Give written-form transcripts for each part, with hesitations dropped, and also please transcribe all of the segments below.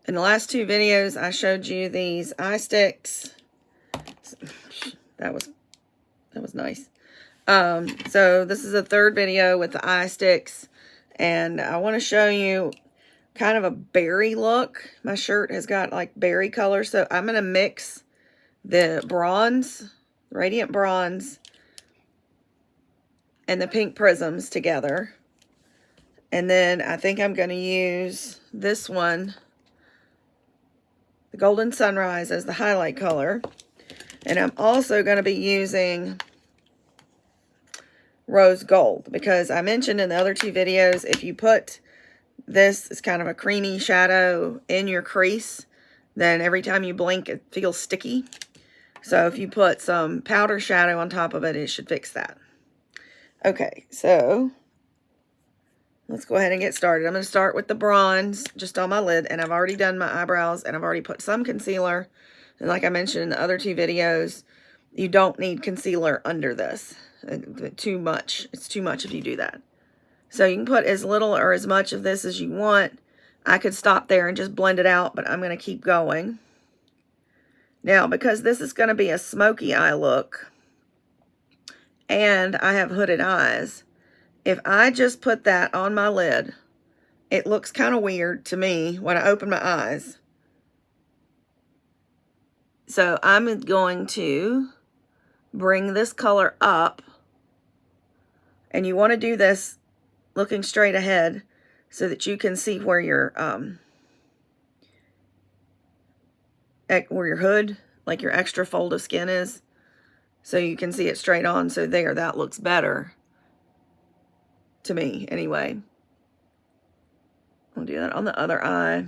In the last two videos, I showed you these eye sticks. That was nice. So this is a third video with the eye sticks, and I want to show you kind of a berry look. My shirt has got like berry color, so I'm going to mix the bronze, radiant bronze, and the pink prisms together. And then I think I'm going to use this one, the Golden Sunrise, as the highlight color. And I'm also going to be using Rose Gold, because I mentioned in the other two videos, if you put this as kind of a creamy shadow in your crease, then every time you blink, it feels sticky. So if you put some powder shadow on top of it, it should fix that. Okay, so let's go ahead and get started. I'm going to start with the bronze just on my lid, and I've already done my eyebrows, and I've already put some concealer. And like I mentioned in the other two videos, you don't need concealer under this. Too much. It's too much if you do that. So you can put as little or as much of this as you want. I could stop there and just blend it out, but I'm going to keep going. Now, because this is going to be a smoky eye look, and I have hooded eyes, if I just put that on my lid, it looks kind of weird to me when I open my eyes. So I'm going to bring this color up, and you want to do this looking straight ahead so that you can see where your hood, like your extra fold of skin is, so you can see it straight on. So there, that looks better to me anyway. I'll do that on the other eye.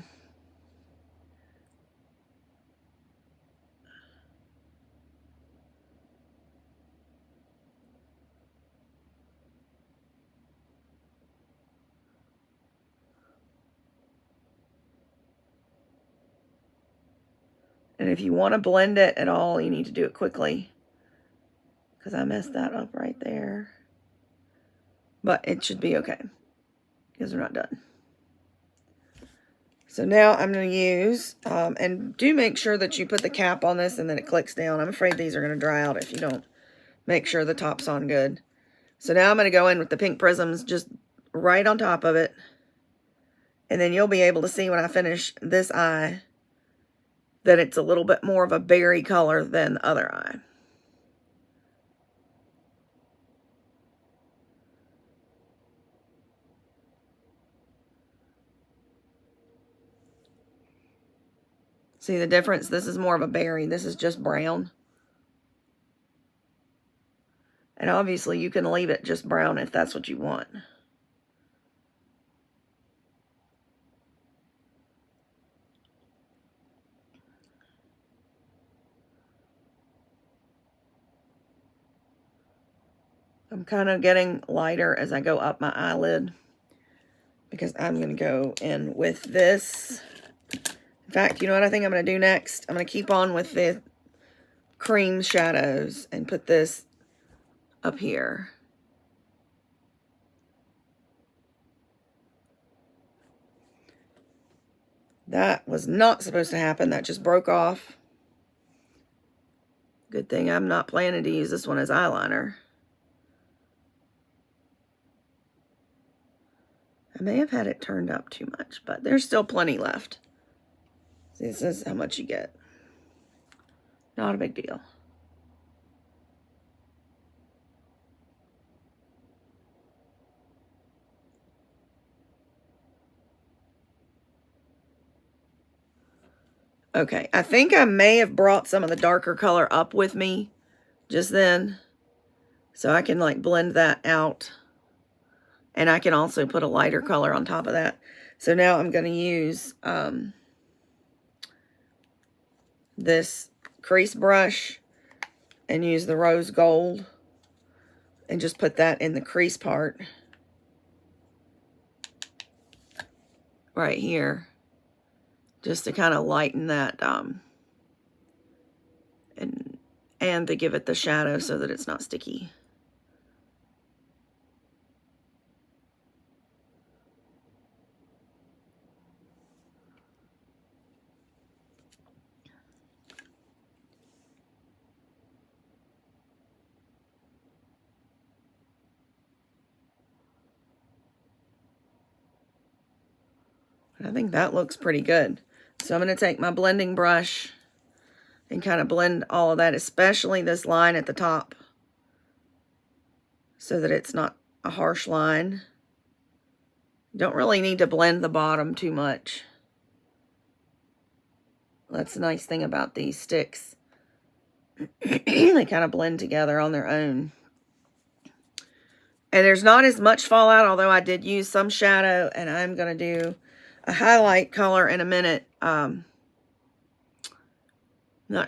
And if you want to blend it at all, you need to do it quickly, because I messed that up right there. But it should be okay, because we're not done. So now I'm going to use, and do make sure that you put the cap on this and then it clicks down. I'm afraid these are going to dry out if you don't make sure the top's on good. So now I'm going to go in with the pink prisms just right on top of it. And then you'll be able to see when I finish this eye that it's a little bit more of a berry color than the other eye. See the difference? This is more of a berry. This is just brown. And obviously you can leave it just brown if that's what you want. I'm kind of getting lighter as I go up my eyelid, because I'm going to go in with this. In fact, you know what I think I'm going to do next? I'm going to keep on with the cream shadows and put this up here. That was not supposed to happen. That just broke off. Good thing I'm not planning to use this one as eyeliner. I may have had it turned up too much, but there's still plenty left. See, this is how much you get. Not a big deal. Okay, I think I may have brought some of the darker color up with me just then, so I can like blend that out. And I can also put a lighter color on top of that. So now I'm going to use this crease brush and use the rose gold and just put that in the crease part right here, just to kind of lighten that and to give it the shadow so that it's not sticky. I think that looks pretty good. So I'm going to take my blending brush and kind of blend all of that, especially this line at the top, so that it's not a harsh line. You don't really need to blend the bottom too much. That's the nice thing about these sticks. They kind of blend together on their own. And there's not as much fallout, although I did use some shadow, and I'm going to do a highlight color in a minute. Not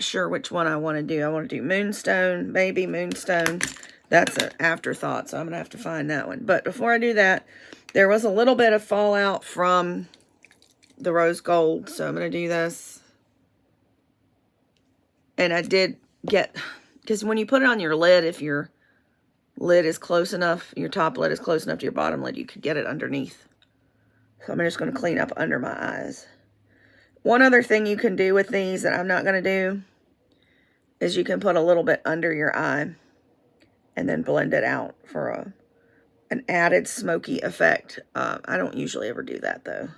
sure which one I want to do. I want to do Moonstone, Baby Moonstone. That's an afterthought, so I'm going to have to find that one. But before I do that, there was a little bit of fallout from the rose gold, so I'm going to do this. And I did get, because when you put it on your lid, if your lid is close enough, your top lid is close enough to your bottom lid, you could get it underneath. So I'm just going to clean up under my eyes. One other thing you can do with these that I'm not going to do is you can put a little bit under your eye and then blend it out for an added smoky effect. I don't usually ever do that though.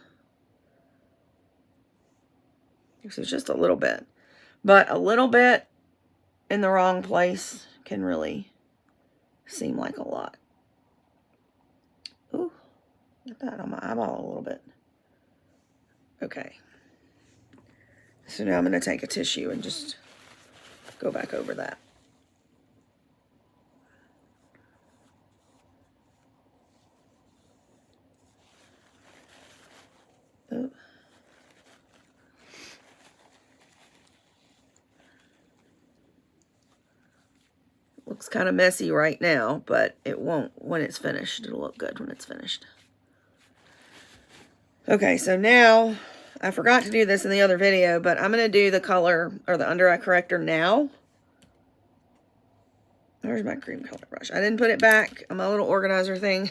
So it's just a little bit. But a little bit in the wrong place can really seem like a lot. Ooh, get that on my eyeball a little bit. Okay. So now I'm going to take a tissue and just go back over that. Oh. Looks kind of messy right now, but it won't when it's finished. It'll look good when it's finished. Okay, so now, I forgot to do this in the other video, but I'm going to do the color, or the under eye corrector now. There's my cream color brush. I didn't put it back on my little organizer thing.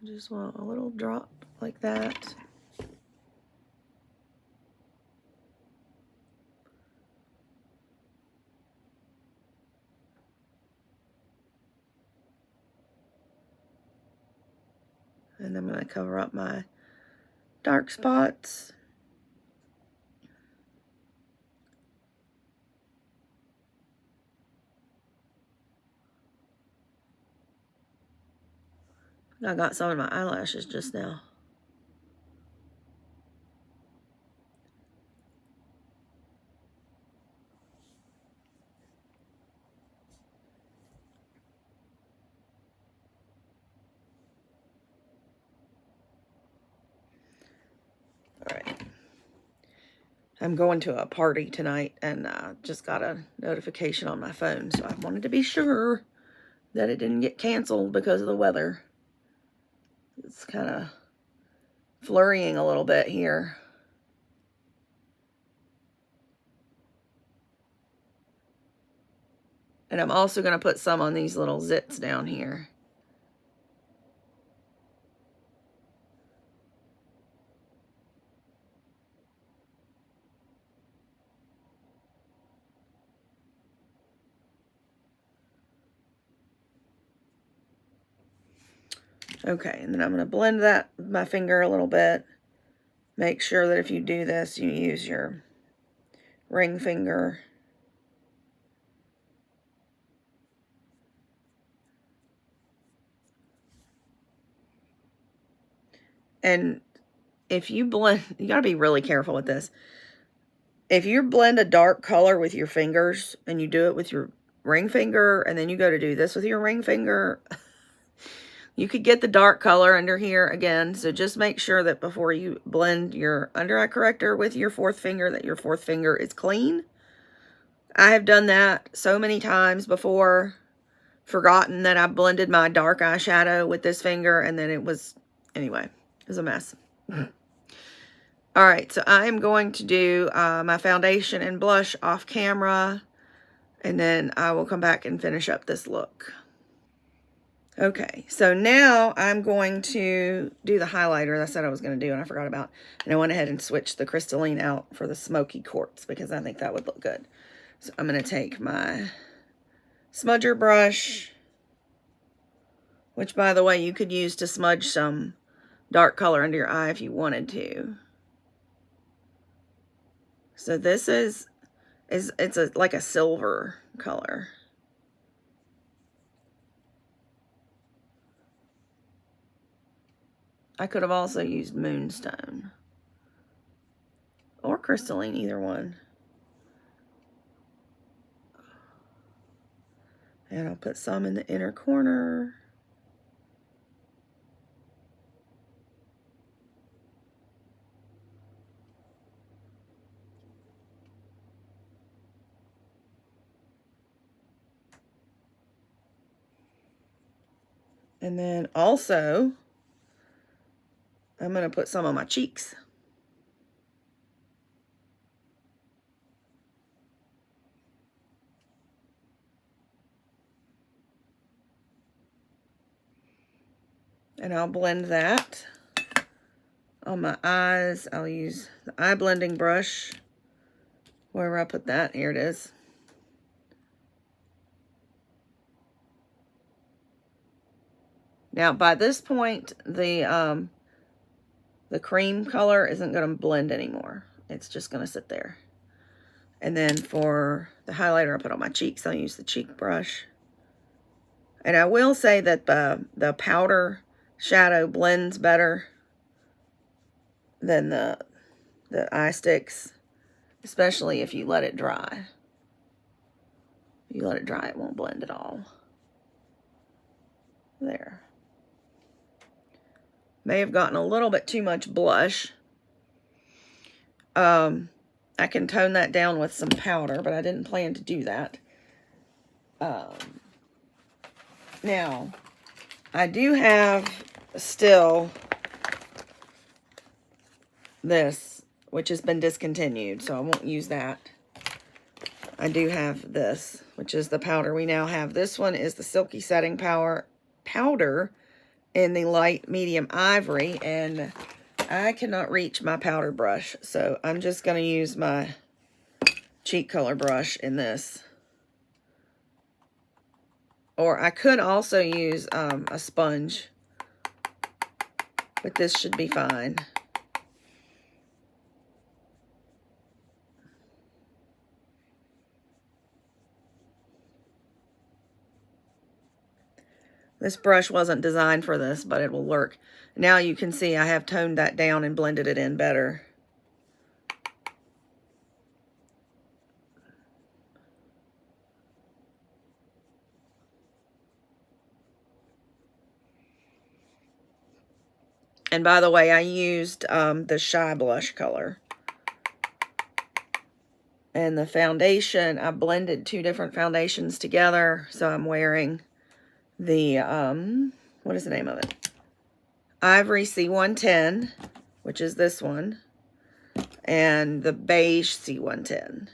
I just want a little drop like that. And I'm going to cover up my dark spots. I got some in my eyelashes just now. Alright. I'm going to a party tonight and just got a notification on my phone, so I wanted to be sure that it didn't get canceled because of the weather. It's kind of flurrying a little bit here. And I'm also going to put some on these little zits down here. Okay, and then I'm going to blend that with my finger a little bit. Make sure that if you do this, you use your ring finger. And if you blend, you got to be really careful with this. If you blend a dark color with your fingers and you do it with your ring finger and then you go to do this with your ring finger, you could get the dark color under here again. So just make sure that before you blend your under eye corrector with your fourth finger, that your fourth finger is clean. I have done that so many times before, forgotten that I blended my dark eyeshadow with this finger, and then it was, anyway, it was a mess. All right, so I am going to do my foundation and blush off camera, and then I will come back and finish up this look. Okay, so now I'm going to do the highlighter that I said I was going to do and I forgot about. And I went ahead and switched the crystalline out for the smoky quartz because I think that would look good. So I'm going to take my smudger brush which, by the way, you could use to smudge some dark color under your eye if you wanted to. So this is like a silver color. I could have also used moonstone or crystalline, either one. And I'll put some in the inner corner. And then also, I'm going to put some on my cheeks. And I'll blend that on my eyes. I'll use the eye blending brush. Wherever I put that, here it is. Now, by this point, the cream color isn't going to blend anymore. It's just going to sit there. And then for the highlighter I put on my cheeks, I'll use the cheek brush. And I will say that the powder shadow blends better than the eye sticks, especially if you let it dry. If you let it dry, it won't blend at all. There. May have gotten a little bit too much blush. I can tone that down with some powder, but I didn't plan to do that. Now, I do have still this, which has been discontinued, so I won't use that. I do have this, which is the powder we now have. This one is the Silky Setting Powder in the light medium ivory, and I cannot reach my powder brush, so I'm just going to use my cheek color brush in this. Or I could also use a sponge, but this should be fine. This brush wasn't designed for this, but it will work. Now you can see I have toned that down and blended it in better. And by the way, I used the Shy Blush color. And the foundation, I blended two different foundations together. So I'm wearing the, what is the name of it? Ivory C110, which is this one. And the beige C110.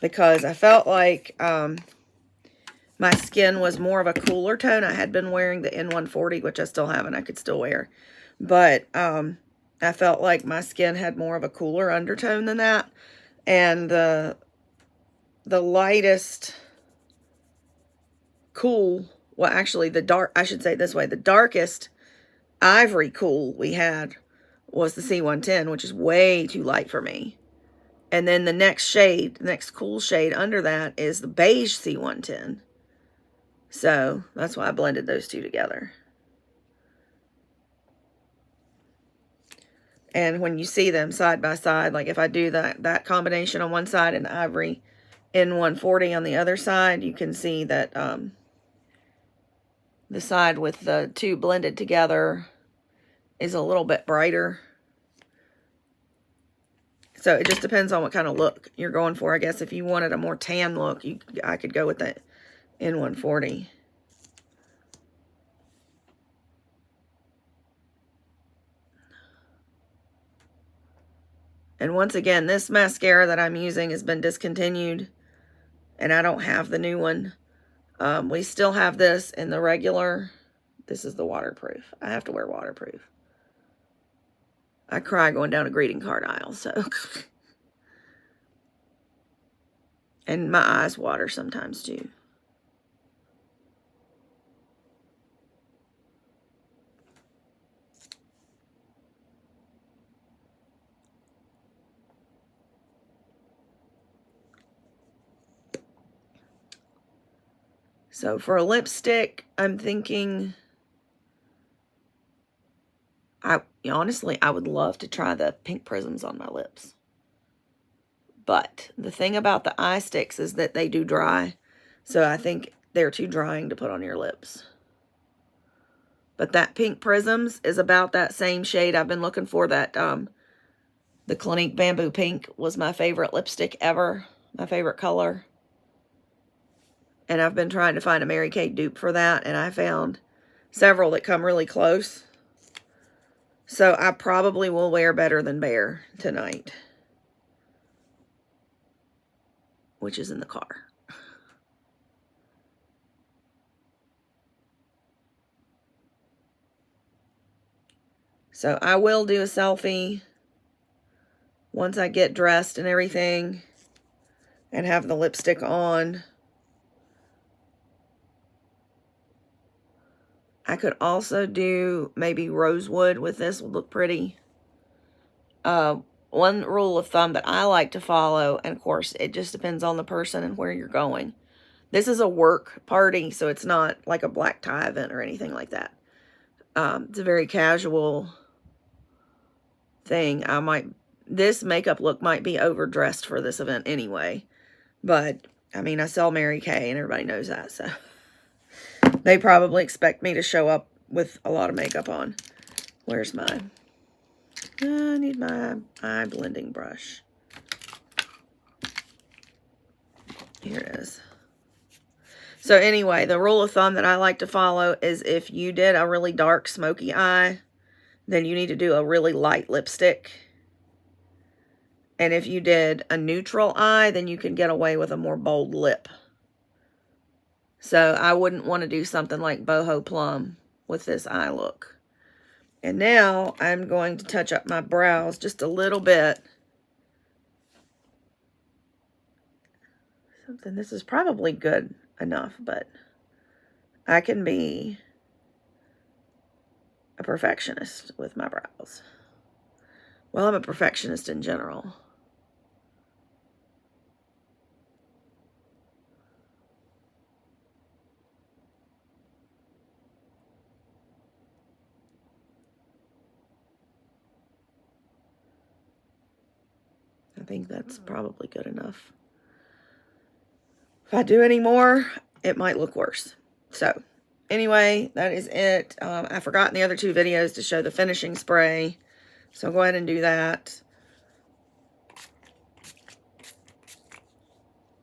Because I felt like my skin was more of a cooler tone. I had been wearing the N140, which I still have and I could still wear. But I felt like my skin had more of a cooler undertone than that. And the lightest cool, well, actually the dark, I should say it this way, the darkest ivory cool we had was the C110, which is way too light for me. And then the next shade, the next cool shade under that is the beige C110. So that's why I blended those two together. And when you see them side by side, like if I do that combination on one side and the ivory N140 on the other side, you can see that the side with the two blended together is a little bit brighter. So it just depends on what kind of look you're going for. I guess if you wanted a more tan look, I could go with the N140. And once again, this mascara that I'm using has been discontinued, and I don't have the new one. We still have this in the regular. This is the waterproof. I have to wear waterproof. I cry going down a greeting card aisle, so. And my eyes water sometimes too. So for a lipstick, I'm thinking, honestly, I would love to try the pink prisms on my lips. But the thing about the eye sticks is that they do dry. So I think they're too drying to put on your lips. But that pink prisms is about that same shade I've been looking for. That the Clinique Bamboo Pink was my favorite lipstick ever. My favorite color. And I've been trying to find a Mary Kay dupe for that. And I found several that come really close. So I probably will wear Better Than Bare tonight. Which is in the car. So I will do a selfie once I get dressed and everything and have the lipstick on. I could also do maybe rosewood with this. Would look pretty. One rule of thumb that I like to follow, and of course it just depends on the person and where you're going. This is a work party, so it's not like a black tie event or anything like that. It's a very casual thing. This makeup look might be overdressed for this event anyway. But, I mean, I sell Mary Kay and everybody knows that, so. They probably expect me to show up with a lot of makeup on. Where's mine? I need my eye blending brush. Here it is. So anyway, the rule of thumb that I like to follow is if you did a really dark smoky eye, then you need to do a really light lipstick. And if you did a neutral eye, then you can get away with a more bold lip. So I wouldn't want to do something like Boho Plum with this eye look. And now I'm going to touch up my brows just a little bit. This is probably good enough, but I can be a perfectionist with my brows. Well, I'm a perfectionist in general. I think that's probably good enough. If I do any more, it might look worse. So, anyway, that is it. I forgot in the other two videos to show the finishing spray. So, I'll go ahead and do that.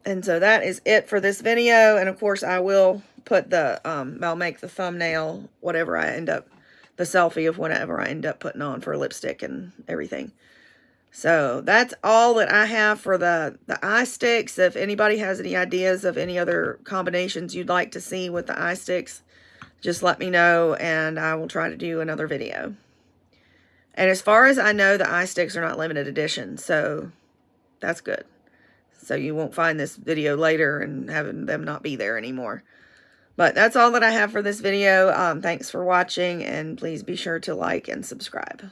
And so, that is it for this video. And, of course, I will put I'll make the thumbnail, whatever I end up, the selfie of whatever I end up putting on for lipstick and everything. So that's all that I have for the eye sticks. If anybody has any ideas of any other combinations you'd like to see with the eye sticks, just let me know and I will try to do another video. And as far as I know, the eye sticks are not limited edition, so that's good. So you won't find this video later and having them not be there anymore. But that's all that I have for this video. Thanks for watching, and please be sure to like and subscribe.